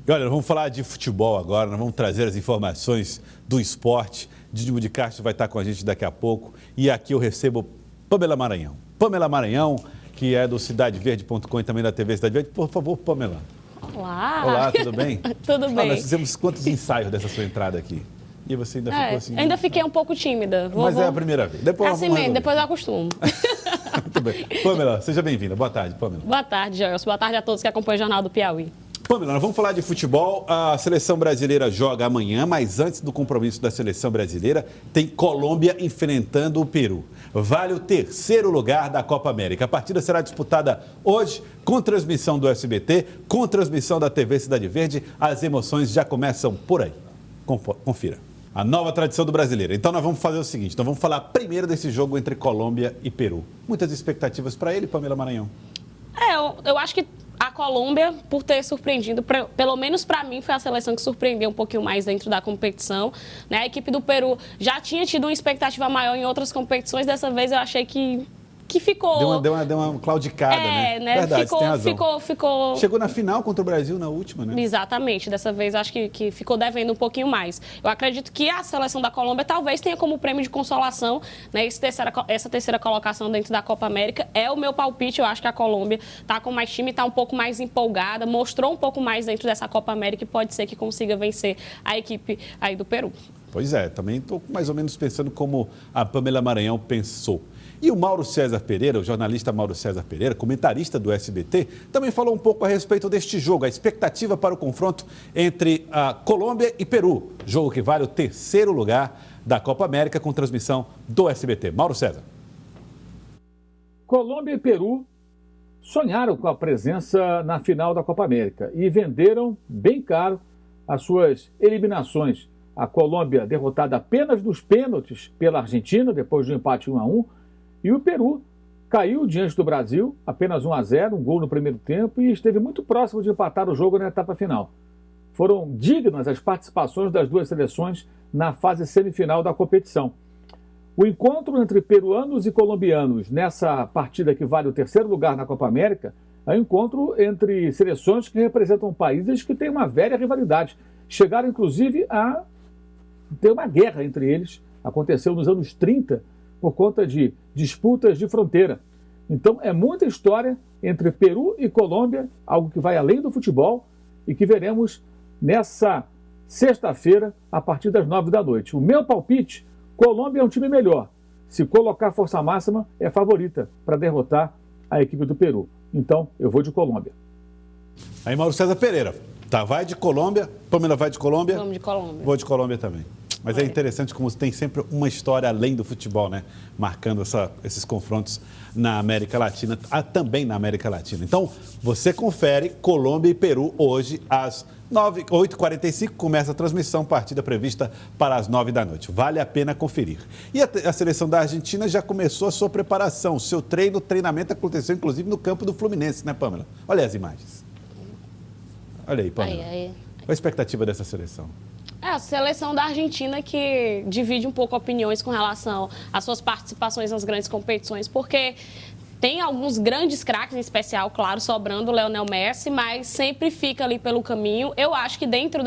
E olha, nós vamos falar de futebol agora, nós vamos trazer as informações do esporte. Didimo de Castro vai estar com a gente daqui a pouco. E aqui eu recebo Pamela Maranhão. Pamela Maranhão, que é do cidadeverde.com e também da TV Cidade Verde. Por favor, Pamela. Olá. Olá, tudo bem? Tudo bem. Nós fizemos quantos ensaios dessa sua entrada aqui? E você ainda ficou assim? Ainda fiquei um pouco tímida. Mas é a primeira vez. Depois assim mesmo, depois eu acostumo. Muito bem. Pamela, seja bem-vinda. Boa tarde, Pamela. Boa tarde, Joelson. Boa tarde a todos que acompanham o Jornal do Piauí. Pamela, nós vamos falar de futebol. A seleção brasileira joga amanhã, mas antes do compromisso da seleção brasileira, tem Colômbia enfrentando o Peru. Vale o terceiro lugar da Copa América. A partida será disputada hoje, com transmissão do SBT, com transmissão da TV Cidade Verde. As emoções já começam por aí. Confira. A nova tradição do brasileiro. Então nós vamos fazer o seguinte, nós vamos falar primeiro desse jogo entre Colômbia e Peru. Muitas expectativas para ele, Pamela Maranhão? Eu acho que a Colômbia, por ter surpreendido, pelo menos para mim, foi a seleção que surpreendeu um pouquinho mais dentro da competição. Né? A equipe do Peru já tinha tido uma expectativa maior em outras competições, dessa vez eu achei que ficou... Deu uma claudicada, né? Verdade, ficou, tem razão. Ficou... Chegou na final contra o Brasil na última, né? Exatamente, dessa vez acho que ficou devendo um pouquinho mais. Eu acredito que a seleção da Colômbia talvez tenha como prêmio de consolação, né, essa terceira colocação dentro da Copa América. É o meu palpite, eu acho que a Colômbia está com mais time, está um pouco mais empolgada, mostrou um pouco mais dentro dessa Copa América e pode ser que consiga vencer a equipe aí do Peru. Pois é, também estou mais ou menos pensando como a Pamela Maranhão pensou. E o Mauro César Pereira, o jornalista Mauro César Pereira, comentarista do SBT, também falou um pouco a respeito deste jogo, a expectativa para o confronto entre a Colômbia e Peru, jogo que vale o terceiro lugar da Copa América com transmissão do SBT. Mauro César. Colômbia e Peru sonharam com a presença na final da Copa América e venderam bem caro as suas eliminações. A Colômbia derrotada apenas nos pênaltis pela Argentina, depois do empate 1-1, e o Peru caiu diante do Brasil, apenas 1-0, um gol no primeiro tempo, e esteve muito próximo de empatar o jogo na etapa final. Foram dignas as participações das duas seleções na fase semifinal da competição. O encontro entre peruanos e colombianos nessa partida que vale o terceiro lugar na Copa América é um encontro entre seleções que representam países que têm uma velha rivalidade. Chegaram, inclusive, a ter uma guerra entre eles. Aconteceu nos anos 30, por conta de disputas de fronteira. Então, é muita história entre Peru e Colômbia, algo que vai além do futebol e que veremos nessa sexta-feira, a partir das 9 da noite. O meu palpite, Colômbia é um time melhor. Se colocar força máxima, é favorita para derrotar a equipe do Peru. Então, eu vou de Colômbia. Aí, Mauro César Pereira, vai de Colômbia, Pamela vai de Colômbia? Vamos de Colômbia. Vou de Colômbia também. Mas é interessante como tem sempre uma história além do futebol, né? Marcando esses confrontos na América Latina, também na América Latina. Então, você confere Colômbia e Peru hoje às 8h45. Começa a transmissão, partida prevista para as 9 da noite. Vale a pena conferir. E a seleção da Argentina já começou a sua preparação. O seu treinamento aconteceu, inclusive, no campo do Fluminense, né, Pamela? Olha as imagens. Olha aí, Pamela. Qual a expectativa dessa seleção? A seleção da Argentina que divide um pouco opiniões com relação às suas participações nas grandes competições, porque tem alguns grandes craques, em especial, claro, sobrando o Lionel Messi, mas sempre fica ali pelo caminho. Eu acho que dentro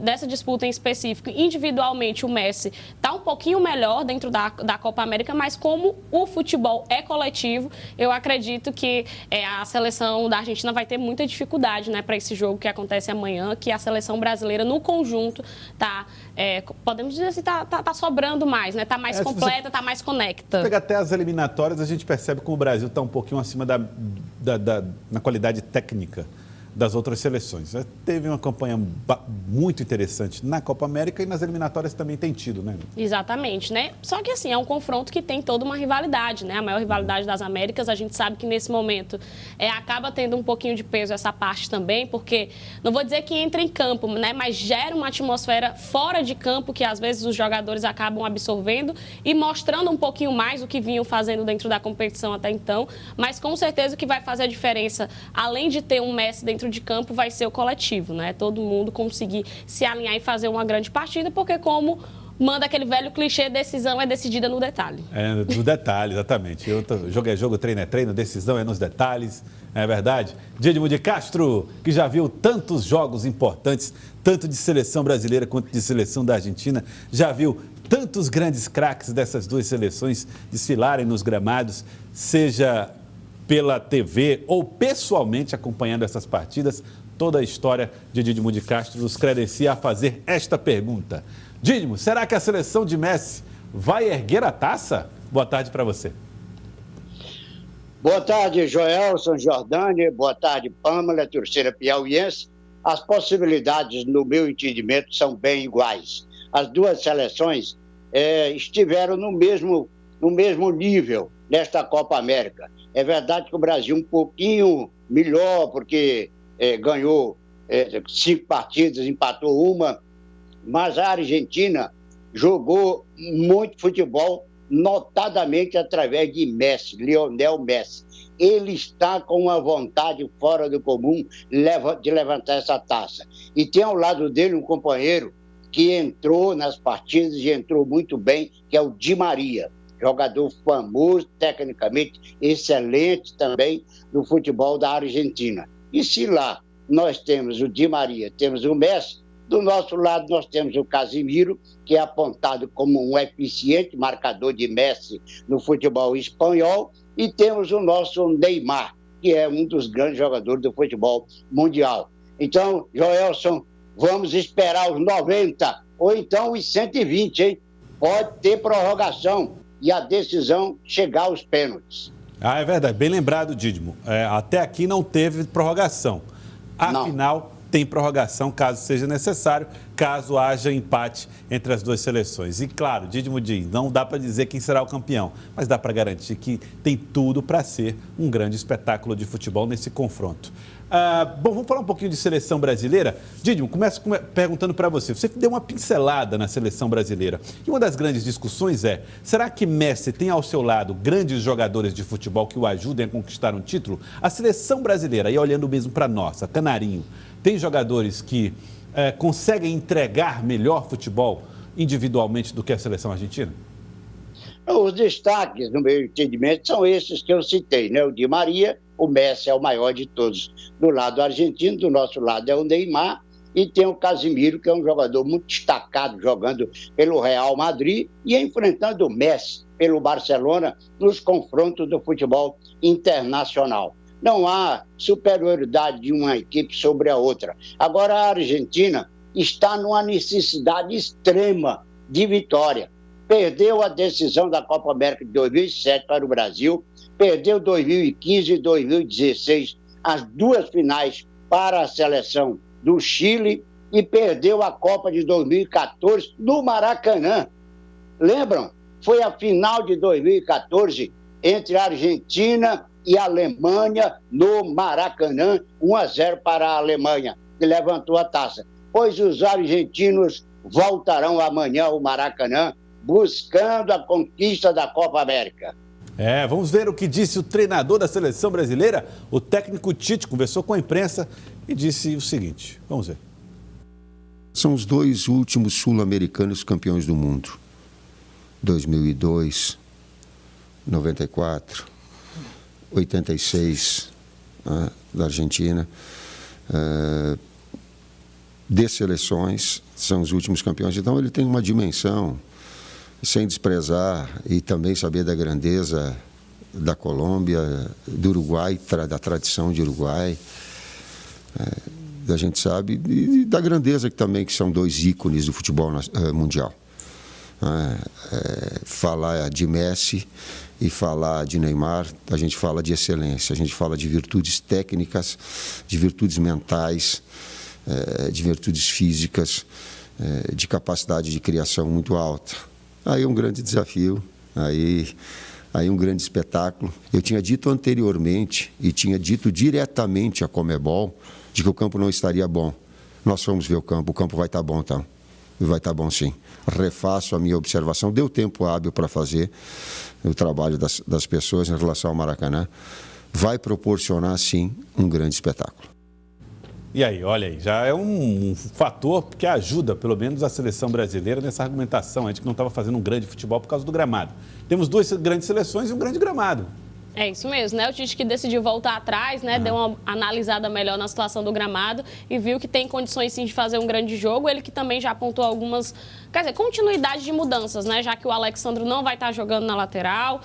dessa disputa em específico, individualmente o Messi está um pouquinho melhor dentro da Copa América, mas como o futebol é coletivo, eu acredito que a seleção da Argentina vai ter muita dificuldade, né, para esse jogo que acontece amanhã, que a seleção brasileira no conjunto podemos dizer assim, tá sobrando mais, né? Tá mais completa, tá mais conecta. Pega até as eliminatórias, a gente percebe como o Brasil está um pouquinho acima na qualidade técnica das outras seleções. Teve uma campanha muito interessante na Copa América e nas eliminatórias também tem tido, né? Exatamente, né? Só que assim, é um confronto que tem toda uma rivalidade, né? A maior rivalidade das Américas, a gente sabe que nesse momento acaba tendo um pouquinho de peso essa parte também, porque não vou dizer que entra em campo, né? Mas gera uma atmosfera fora de campo que às vezes os jogadores acabam absorvendo e mostrando um pouquinho mais o que vinham fazendo dentro da competição até então, mas com certeza o que vai fazer a diferença, além de ter um Messi dentro de campo, vai ser o coletivo, né? Todo mundo conseguir se alinhar e fazer uma grande partida, porque como manda aquele velho clichê, decisão é decidida no detalhe. É, no detalhe, exatamente. Jogo é jogo, treino é treino, decisão é nos detalhes, não é verdade? Dídimo de Castro, que já viu tantos jogos importantes, tanto de seleção brasileira quanto de seleção da Argentina, já viu tantos grandes craques dessas duas seleções desfilarem nos gramados, seja pela TV ou pessoalmente acompanhando essas partidas. Toda a história de Dídimo de Castro nos credencia a fazer esta pergunta. Dídimo, será que a seleção de Messi vai erguer a taça? Boa tarde para você. Boa tarde, Joelson, Jordânia. Boa tarde, Pâmela, torcida piauiense. As possibilidades, no meu entendimento, são bem iguais. As duas seleções estiveram no mesmo nível nesta Copa América. É verdade que o Brasil um pouquinho melhor, porque ganhou 5 partidas, empatou uma, mas a Argentina jogou muito futebol, notadamente através de Messi, Lionel Messi. Ele está com uma vontade fora do comum de levantar essa taça. E tem ao lado dele um companheiro que entrou nas partidas e entrou muito bem, que é o Di Maria, jogador famoso, tecnicamente excelente também no futebol da Argentina. E se lá nós temos o Di Maria, temos o Messi, do nosso lado nós temos o Casemiro, que é apontado como um eficiente marcador de Messi no futebol espanhol, e temos o nosso Neymar, que é um dos grandes jogadores do futebol mundial. Então, Joelson, vamos esperar os 90 ou então os 120, hein? Pode ter prorrogação e a decisão chegar aos pênaltis. Ah, é verdade. Bem lembrado, Dídimo. Até aqui não teve prorrogação. Afinal, tem prorrogação caso seja necessário, caso haja empate entre as duas seleções. E claro, Dídimo diz, não dá para dizer quem será o campeão, mas dá para garantir que tem tudo para ser um grande espetáculo de futebol nesse confronto. Bom, vamos falar um pouquinho de seleção brasileira. Dídimo, começo perguntando para você. Você deu uma pincelada na seleção brasileira. E uma das grandes discussões é, será que Messi tem ao seu lado grandes jogadores de futebol que o ajudem a conquistar um título? A seleção brasileira, e olhando mesmo para a nossa, Canarinho, tem jogadores que conseguem entregar melhor futebol individualmente do que a seleção argentina? Os destaques, no meu entendimento, são esses que eu citei, né? O Di Maria, o Messi é o maior de todos do lado argentino, do nosso lado é o Neymar, e tem o Casemiro, que é um jogador muito destacado, jogando pelo Real Madrid e enfrentando o Messi pelo Barcelona nos confrontos do futebol internacional. Não há superioridade de uma equipe sobre a outra. Agora, a Argentina está numa necessidade extrema de vitória. Perdeu a decisão da Copa América de 2007 para o Brasil, perdeu 2015 e 2016 as duas finais para a seleção do Chile e perdeu a Copa de 2014 no Maracanã. Lembram? Foi a final de 2014 entre a Argentina e a Alemanha no Maracanã, 1-0 para a Alemanha, que levantou a taça. Pois os argentinos voltarão amanhã ao Maracanã, buscando a conquista da Copa América. Vamos ver o que disse o treinador da seleção brasileira. O técnico Tite conversou com a imprensa e disse o seguinte, vamos ver. São os dois últimos sul-americanos campeões do mundo. 2002, 94, 86 da Argentina. De seleções, são os últimos campeões. Então ele tem uma dimensão, sem desprezar e também saber da grandeza da Colômbia, do Uruguai, da tradição de Uruguai. A gente sabe, e da grandeza que também que são dois ícones do futebol mundial. Falar de Messi e falar de Neymar, a gente fala de excelência, a gente fala de virtudes técnicas, de virtudes mentais, de virtudes físicas, de capacidade de criação muito alta. Aí é um grande desafio, aí um grande espetáculo. Eu tinha dito anteriormente e tinha dito diretamente a Conmebol de que o campo não estaria bom. Nós fomos ver o campo vai estar bom então. Vai estar bom sim. Refaço a minha observação, deu tempo hábil para fazer o trabalho das pessoas em relação ao Maracanã. Vai proporcionar sim um grande espetáculo. E aí, olha aí, já é um fator que ajuda, pelo menos, a seleção brasileira nessa argumentação, a gente que não estava fazendo um grande futebol por causa do gramado. Temos 2 grandes seleções e um grande gramado. É isso mesmo, né? O Tite que decidiu voltar atrás, né? Deu uma analisada melhor na situação do gramado e viu que tem condições sim de fazer um grande jogo. Ele que também já apontou algumas, quer dizer, continuidade de mudanças, né? Já que o Alexandro não vai estar jogando na lateral,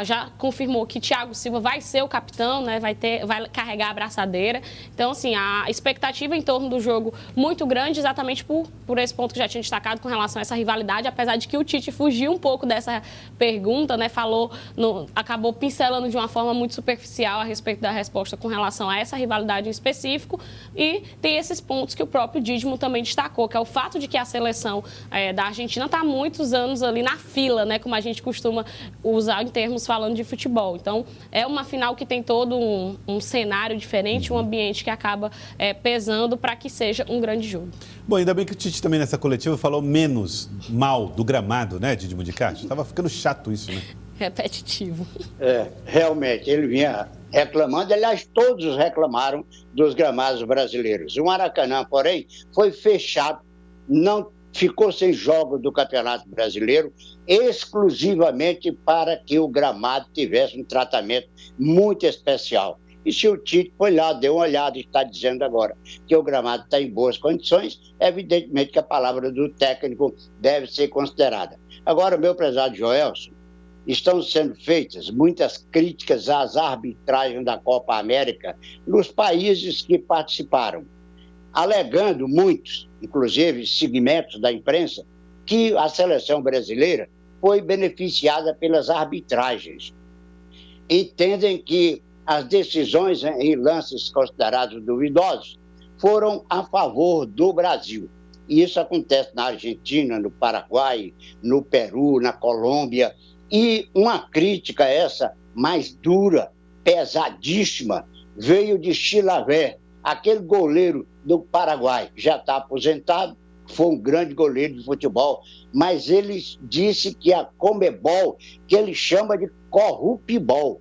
já confirmou que Thiago Silva vai ser o capitão, né? Vai carregar a abraçadeira. Então, assim, a expectativa em torno do jogo muito grande, exatamente por esse ponto que já tinha destacado com relação a essa rivalidade, apesar de que o Tite fugiu um pouco dessa pergunta, né? Acabou pincelando de uma forma muito superficial a respeito da resposta com relação a essa rivalidade em específico, e tem esses pontos que o próprio Dídimo também destacou, que é o fato de que a seleção da Argentina está há muitos anos ali na fila, né, como a gente costuma usar em termos falando de futebol. Então, é uma final que tem todo um cenário diferente, um ambiente que acaba pesando para que seja um grande jogo. Bom, ainda bem que o Tite também nessa coletiva falou menos mal do gramado, né, Dídimo de Castro? Estava ficando chato isso, né? Repetitivo. Realmente, ele vinha reclamando, aliás, todos reclamaram dos gramados brasileiros. O Maracanã, porém, foi fechado, não ficou sem jogo do Campeonato Brasileiro, exclusivamente para que o gramado tivesse um tratamento muito especial. E se o Tite foi lá, deu uma olhada e está dizendo agora que o gramado está em boas condições, evidentemente que a palavra do técnico deve ser considerada. Agora, meu prezado Joelson, estão sendo feitas muitas críticas às arbitragens da Copa América nos países que participaram, alegando muitos, inclusive segmentos da imprensa, que a seleção brasileira foi beneficiada pelas arbitragens. Entendem que as decisões em lances considerados duvidosos foram a favor do Brasil. E isso acontece na Argentina, no Paraguai, no Peru, na Colômbia. E uma crítica essa mais dura, pesadíssima, veio de Chilavert, aquele goleiro do Paraguai, já está aposentado, foi um grande goleiro de futebol, mas ele disse que a Conmebol, que ele chama de corruptibol,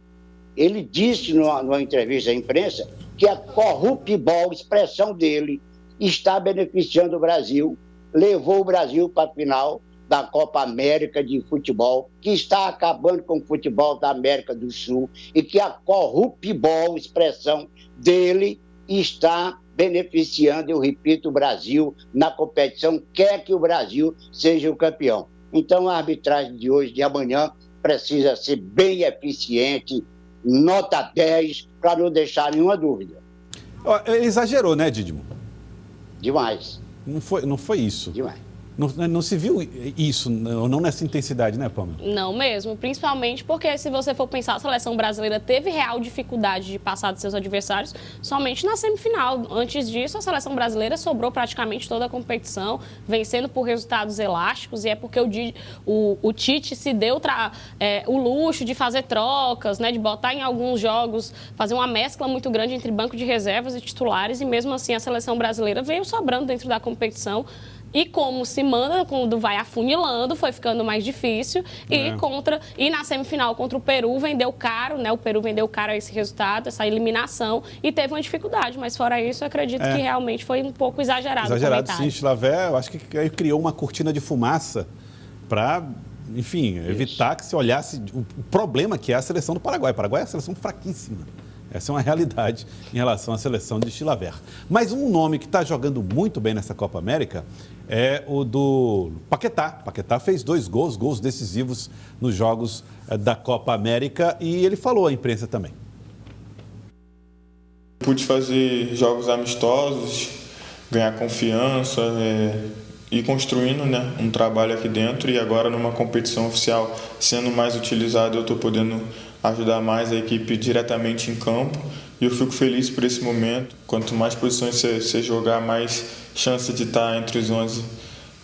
ele disse numa entrevista à imprensa que a corruptibol, expressão dele, está beneficiando o Brasil, levou o Brasil para a final da Copa América de futebol, que está acabando com o futebol da América do Sul e que a corruptibol, expressão dele, está beneficiando, eu repito, o Brasil na competição, quer que o Brasil seja o campeão. Então, a arbitragem de hoje, de amanhã, precisa ser bem eficiente, nota 10, para não deixar nenhuma dúvida. Ele exagerou, né, Dídimo? Demais. Não foi isso. Demais. Não se viu isso, não nessa intensidade, né, Pâmela? Não mesmo, principalmente porque se você for pensar, a seleção brasileira teve real dificuldade de passar dos seus adversários somente na semifinal. Antes disso, a seleção brasileira sobrou praticamente toda a competição, vencendo por resultados elásticos, e é porque o Tite se deu o luxo de fazer trocas, né, de botar em alguns jogos, fazer uma mescla muito grande entre banco de reservas e titulares, e mesmo assim a seleção brasileira veio sobrando dentro da competição. E como se manda, quando vai afunilando, foi ficando mais difícil. E na semifinal contra o Peru vendeu caro, né? O Peru vendeu caro esse resultado, essa eliminação, e teve uma dificuldade. Mas fora isso, eu acredito que realmente foi um pouco exagerado. Exagerado, sim. Chilavert, eu acho que aí criou uma cortina de fumaça para, enfim, evitar que se olhasse o problema que é a seleção do Paraguai. O Paraguai é uma seleção fraquíssima. Essa é uma realidade em relação à seleção de Chilavert. Mas um nome que está jogando muito bem nessa Copa América é o do Paquetá. Paquetá fez 2 gols decisivos nos jogos da Copa América, e ele falou à imprensa também. Pude fazer jogos amistosos, ganhar confiança, ir construindo, né, um trabalho aqui dentro, e agora numa competição oficial sendo mais utilizado, eu estou podendo ajudar mais a equipe diretamente em campo, e eu fico feliz por esse momento. Quanto mais posições você jogar, mais chance de estar entre os 11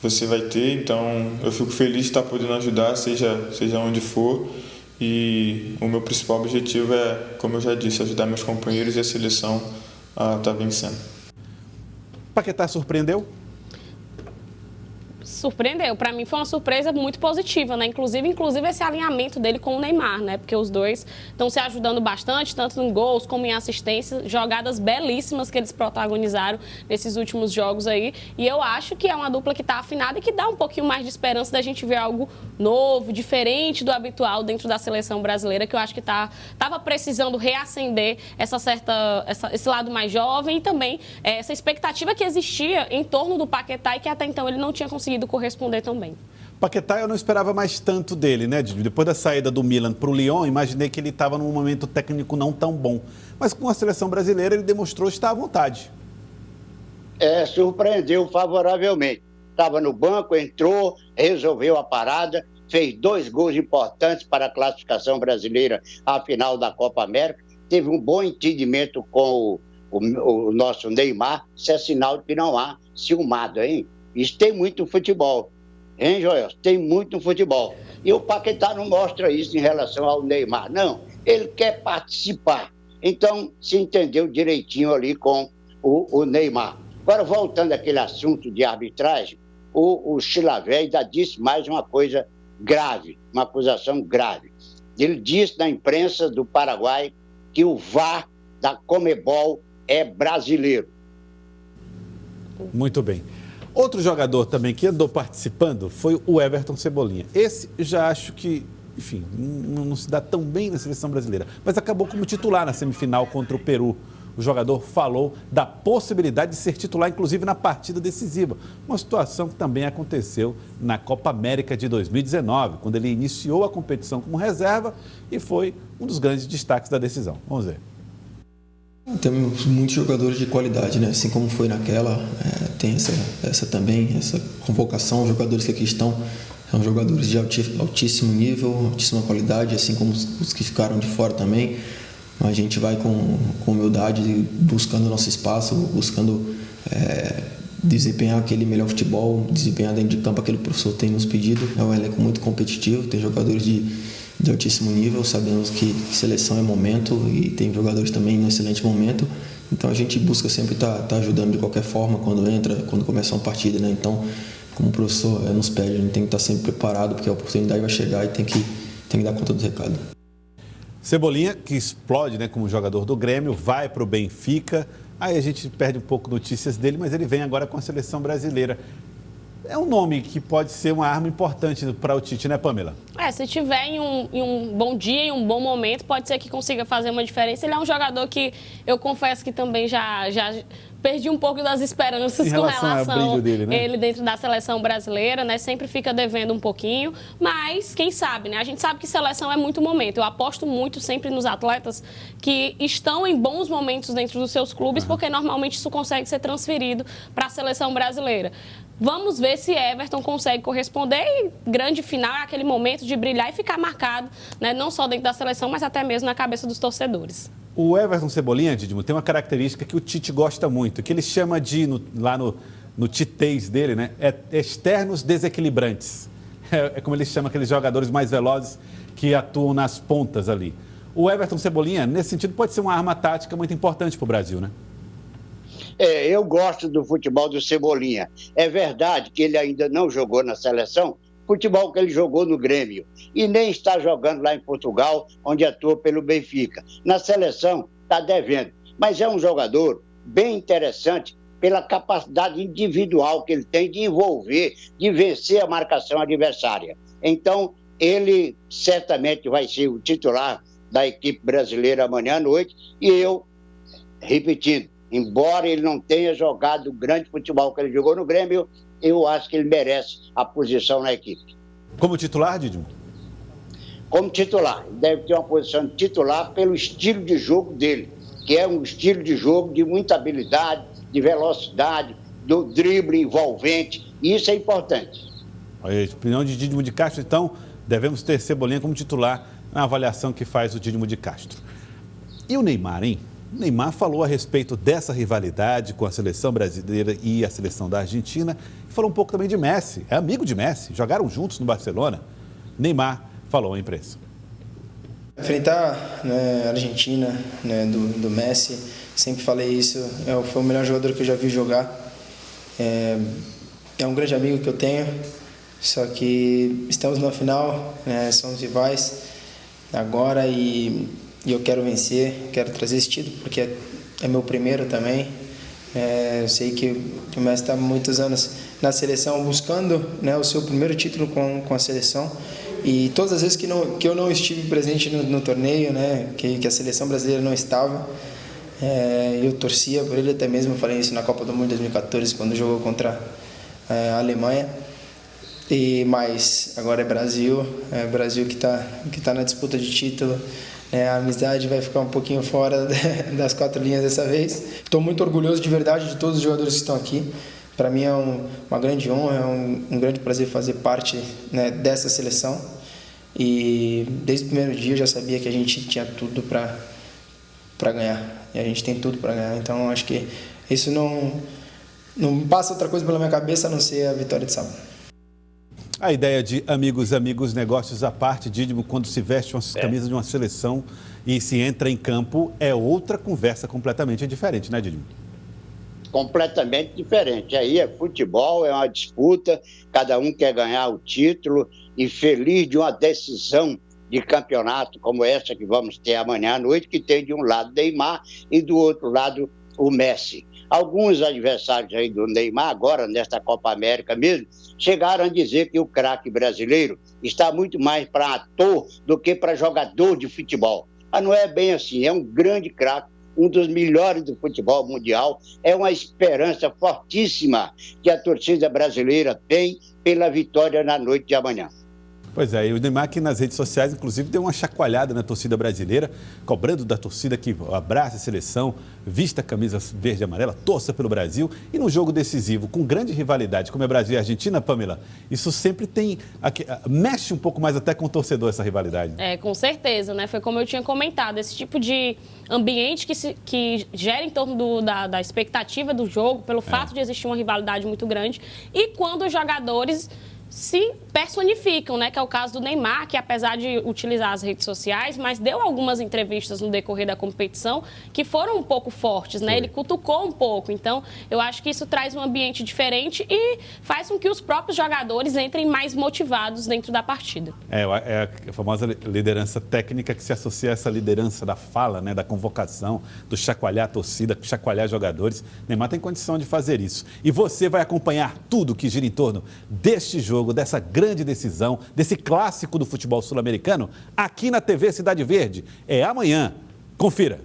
você vai ter. Então eu fico feliz de estar podendo ajudar, seja onde for, e o meu principal objetivo é, como eu já disse, ajudar meus companheiros e a seleção a estar vencendo. Paquetá surpreendeu? surpreendeu. Para mim foi uma surpresa muito positiva, né? Inclusive esse alinhamento dele com o Neymar, né? Porque os dois estão se ajudando bastante, tanto em gols como em assistência, jogadas belíssimas que eles protagonizaram nesses últimos jogos aí. E eu acho que é uma dupla que está afinada e que dá um pouquinho mais de esperança da gente ver algo novo, diferente do habitual dentro da seleção brasileira, que eu acho que estava precisando reacender esse lado mais jovem e também essa expectativa que existia em torno do Paquetá e que até então ele não tinha conseguido corresponder tão bem. Paquetá eu não esperava mais tanto dele, né? Depois da saída do Milan para o Lyon, imaginei que ele estava num momento técnico não tão bom. Mas com a seleção brasileira ele demonstrou estar à vontade. Surpreendeu favoravelmente. Estava no banco, entrou, resolveu a parada, fez 2 gols importantes para a classificação brasileira à final da Copa América, teve um bom entendimento com o nosso Neymar. Isso é sinal de que não há ciumado, hein? Isso tem muito no futebol, hein, Joel? Tem muito no futebol. E o Paquetá não mostra isso em relação ao Neymar, não. Ele quer participar. Então, se entendeu direitinho ali com o Neymar. Agora, voltando àquele assunto de arbitragem, o Chilavé ainda disse mais uma coisa grave, uma acusação grave. Ele disse na imprensa do Paraguai que o VAR da Conmebol é brasileiro. Muito bem. Outro jogador também que andou participando foi o Everton Cebolinha. Esse já acho que, enfim, não se dá tão bem na seleção brasileira, mas acabou como titular na semifinal contra o Peru. O jogador falou da possibilidade de ser titular, inclusive na partida decisiva. Uma situação que também aconteceu na Copa América de 2019, quando ele iniciou a competição como reserva e foi um dos grandes destaques da decisão. Vamos ver. Temos muitos jogadores de qualidade, né? Assim como foi naquela, tem essa também, essa convocação. Os jogadores que aqui estão são jogadores de altíssimo nível, altíssima qualidade, assim como os que ficaram de fora também. A gente vai com humildade, buscando nosso espaço, buscando desempenhar aquele melhor futebol, desempenhar dentro de campo aquilo que o professor tem nos pedido. É um elenco muito competitivo, tem jogadores de altíssimo nível, sabemos que seleção é momento e tem jogadores também em excelente momento. Então a gente busca sempre estar ajudando de qualquer forma quando começa uma partida, né? Então, como o professor nos pede, a gente tem que estar sempre preparado, porque a oportunidade vai chegar e tem que dar conta do recado. Cebolinha, que explode, né, como jogador do Grêmio, vai para o Benfica. Aí a gente perde um pouco notícias dele, mas ele vem agora com a seleção brasileira. É um nome que pode ser uma arma importante para o Tite, né, Pamela? Se tiver em um bom dia, em um bom momento, pode ser que consiga fazer uma diferença. Ele é um jogador que eu confesso que também já perdi um pouco das esperanças com relação a dele, né? Ele dentro da seleção brasileira, né? Sempre fica devendo um pouquinho, mas quem sabe, né? A gente sabe que seleção é muito momento. Eu aposto muito sempre nos atletas que estão em bons momentos dentro dos seus clubes, porque normalmente isso consegue ser transferido para a seleção brasileira. Vamos ver se Everton consegue corresponder e grande final é aquele momento de brilhar e ficar marcado, né? Não só dentro da seleção, mas até mesmo na cabeça dos torcedores. O Everton Cebolinha, Didimo, tem uma característica que o Tite gosta muito, que ele chama de, lá no titez dele, né? Externos desequilibrantes. É como ele chama aqueles jogadores mais velozes que atuam nas pontas ali. O Everton Cebolinha, nesse sentido, pode ser uma arma tática muito importante para o Brasil, né? Eu gosto do futebol do Cebolinha. É verdade que ele ainda não jogou na seleção, futebol que ele jogou no Grêmio, e nem está jogando lá em Portugal, onde atua pelo Benfica. Na seleção está devendo, mas é um jogador bem interessante pela capacidade individual que ele tem de envolver, de vencer a marcação adversária. Então, ele certamente vai ser o titular da equipe brasileira amanhã à noite, e eu, repetindo, embora ele não tenha jogado o grande futebol que ele jogou no Grêmio, eu acho que ele merece a posição na equipe. Como titular, Didimo? Como titular. Ele deve ter uma posição de titular pelo estilo de jogo dele, que é um estilo de jogo de muita habilidade, de velocidade, do drible envolvente, e isso é importante. A opinião de Didimo de Castro, então, devemos ter Cebolinha como titular na avaliação que faz o Didimo de Castro. E o Neymar, hein? O Neymar falou a respeito dessa rivalidade com a seleção brasileira e a seleção da Argentina. E falou um pouco também de Messi. É amigo de Messi. Jogaram juntos no Barcelona. Neymar falou à imprensa. Enfrentar, né, a Argentina, né, do Messi, sempre falei isso. Foi o melhor jogador que eu já vi jogar. é um grande amigo que eu tenho, só que estamos na final, né, somos rivais agora e eu quero vencer, quero trazer esse título porque é meu primeiro também. Eu sei que o Messi está há muitos anos na seleção buscando, né, o seu primeiro título com a seleção. E todas as vezes que eu não estive presente no torneio, né, que a seleção brasileira não estava, eu torcia por ele, até mesmo falei isso na Copa do Mundo de 2014, quando jogou contra a Alemanha. Mas agora é Brasil que tá na disputa de título. A amizade vai ficar um pouquinho fora das 4 linhas dessa vez. Estou muito orgulhoso de verdade de todos os jogadores que estão aqui. Para mim é uma grande honra, é um grande prazer fazer parte, né, dessa seleção. E desde o primeiro dia eu já sabia que a gente tinha tudo para ganhar. E a gente tem tudo para ganhar. Então acho que isso não passa outra coisa pela minha cabeça a não ser a vitória de sábado. A ideia de amigos, negócios à parte, Didimo, quando se veste uma camisa de uma seleção e se entra em campo, é outra conversa completamente diferente, né, Didimo? Completamente diferente. Aí é futebol, é uma disputa, cada um quer ganhar o título e feliz de uma decisão de campeonato como essa que vamos ter amanhã à noite, que tem de um lado Neymar e do outro lado o Messi. Alguns adversários aí do Neymar, agora nesta Copa América mesmo, chegaram a dizer que o craque brasileiro está muito mais para ator do que para jogador de futebol. Mas não é bem assim, é um grande craque, um dos melhores do futebol mundial, é uma esperança fortíssima que a torcida brasileira tem pela vitória na noite de amanhã. Pois é, e o Neymar aqui nas redes sociais, inclusive, deu uma chacoalhada na torcida brasileira, cobrando da torcida que abraça a seleção, vista a camisa verde e amarela, torça pelo Brasil. E num jogo decisivo, com grande rivalidade, como é Brasil e Argentina, Pamela, isso sempre mexe um pouco mais até com o torcedor, essa rivalidade. Com certeza, né? Foi como eu tinha comentado, esse tipo de ambiente que gera em torno da expectativa do jogo, pelo fato de existir uma rivalidade muito grande. E quando os jogadores se personificam, né? Que é o caso do Neymar, que apesar de utilizar as redes sociais, mas deu algumas entrevistas no decorrer da competição que foram um pouco fortes, né? Ele cutucou um pouco. Então, eu acho que isso traz um ambiente diferente e faz com que os próprios jogadores entrem mais motivados dentro da partida. É a famosa liderança técnica que se associa a essa liderança da fala, né? Da convocação, do chacoalhar a torcida, chacoalhar jogadores. Neymar tem condição de fazer isso. E você vai acompanhar tudo que gira em torno deste jogo, dessa grande decisão, desse clássico do futebol sul-americano, aqui na TV Cidade Verde. É amanhã. Confira.